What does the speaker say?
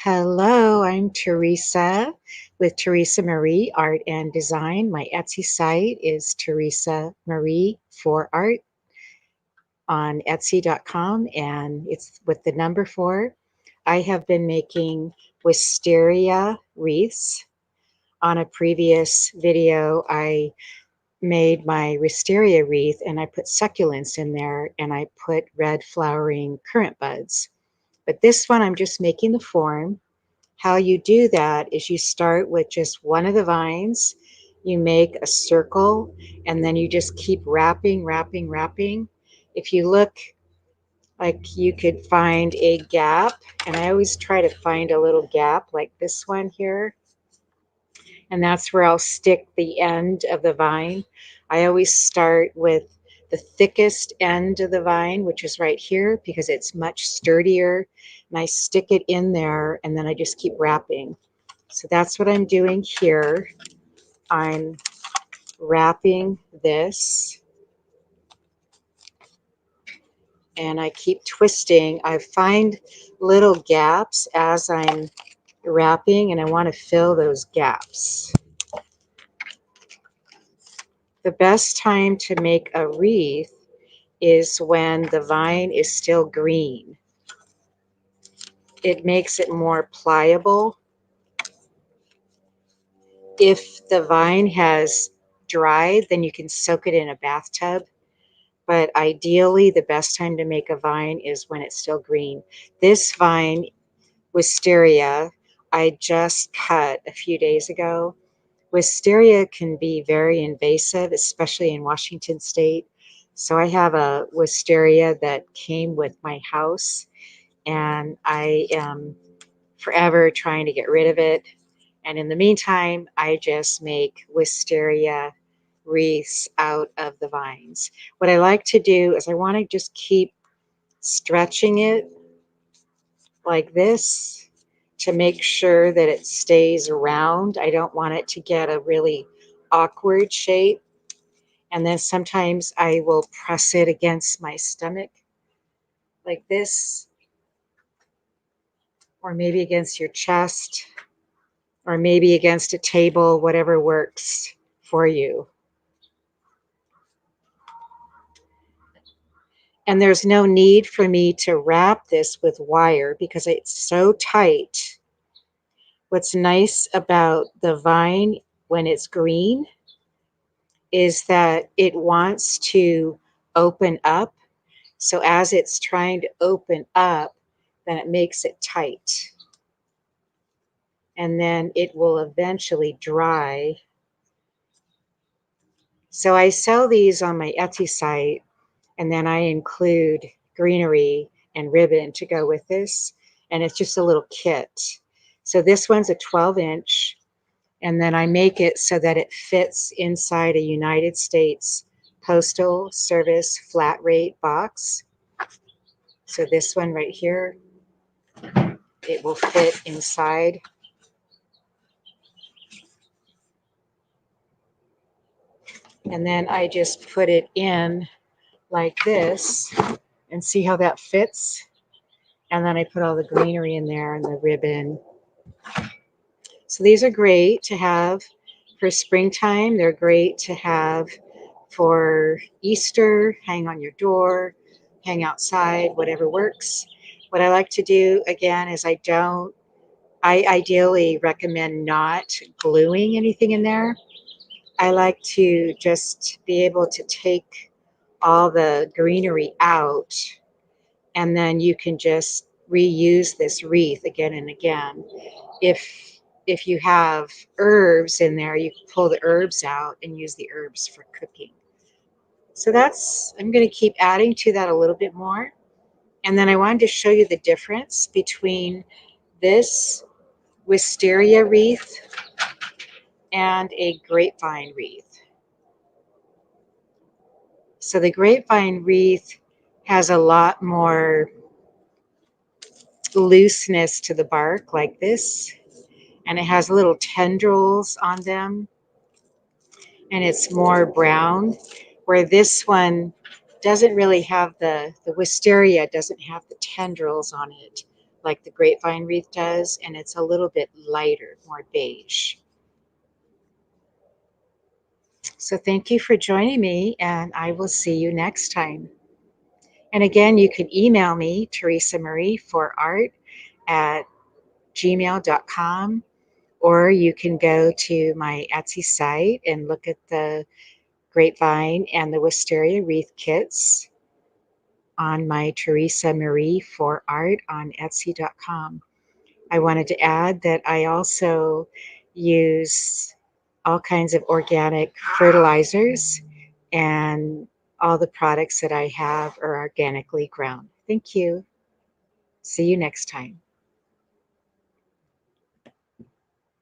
Hello, I'm Teresa with Teresa Marie Art and Design. My Etsy site is Teresa Marie for Art on Etsy.com, and it's with the number 4. I have been making wisteria wreaths. On a previous video, I made my wisteria wreath and I put succulents in there and I put red flowering currant buds. But this one, I'm just making the form. How you do that is you start with just one of the vines, you make a circle, and then you just keep wrapping, wrapping, wrapping. If you look, like you could find a gap, and I always try to find a little gap like this one here, and that's where I'll stick the end of the vine. I always start with the thickest end of the vine, which is right here, because it's much sturdier, and I stick it in there, and then I just keep wrapping. So that's what I'm doing here. I'm wrapping this and I keep twisting. I find little gaps as I'm wrapping and I want to fill those gaps. The best time to make a wreath is when the vine is still green. It makes it more pliable. If the vine has dried, then you can soak it in a bathtub. But ideally, the best time to make a vine is when it's still green. This vine, wisteria, I just cut a few days ago. Wisteria can be very invasive, especially in Washington State. So I have a wisteria that came with my house, and I am forever trying to get rid of it. And in the meantime, I just make wisteria wreaths out of the vines. What I like to do is I want to just keep stretching it like this to make sure that it stays round. I don't want it to get a really awkward shape. And then sometimes I will press it against my stomach like this, or maybe against your chest, or maybe against a table, whatever works for you. And there's no need for me to wrap this with wire because it's so tight. What's nice about the vine when it's green is that it wants to open up. So as it's trying to open up, then it makes it tight. And then it will eventually dry. So I sell these on my Etsy site, and then I include greenery and ribbon to go with this. And it's just a little kit. So this one's a 12-inch, and then I make it so that it fits inside a United States Postal Service flat rate box. So this one right here, it will fit inside. And then I just put it in like this and see how that fits. And then I put all the greenery in there and the ribbon. So these are great to have for springtime. They're great to have for Easter, hang on your door, hang outside, whatever works. What I like to do again is I ideally recommend not gluing anything in there. I like to just be able to take all the greenery out, and then you can just reuse this wreath again and again. If you have herbs in there, you can pull the herbs out and use the herbs for cooking. So I'm going to keep adding to that a little bit more. And then I wanted to show you the difference between this wisteria wreath and a grapevine wreath. So the grapevine wreath has a lot more looseness to the bark like this, and it has little tendrils on them, and it's more brown, where this one doesn't really have the wisteria doesn't have the tendrils on it like the Grapevine wreath does, and it's a little bit lighter, more beige. So thank you for joining me, and I will see you next time. And again, you can email me, Teresa Marie for art at gmail.com, or you can go to my Etsy site and look at the Grapevine and the Wisteria wreath kits on my Teresa Marie for art on Etsy.com. I wanted to add that I also use all kinds of organic fertilizers, and all the products that I have are organically grown. Thank you. See you next time.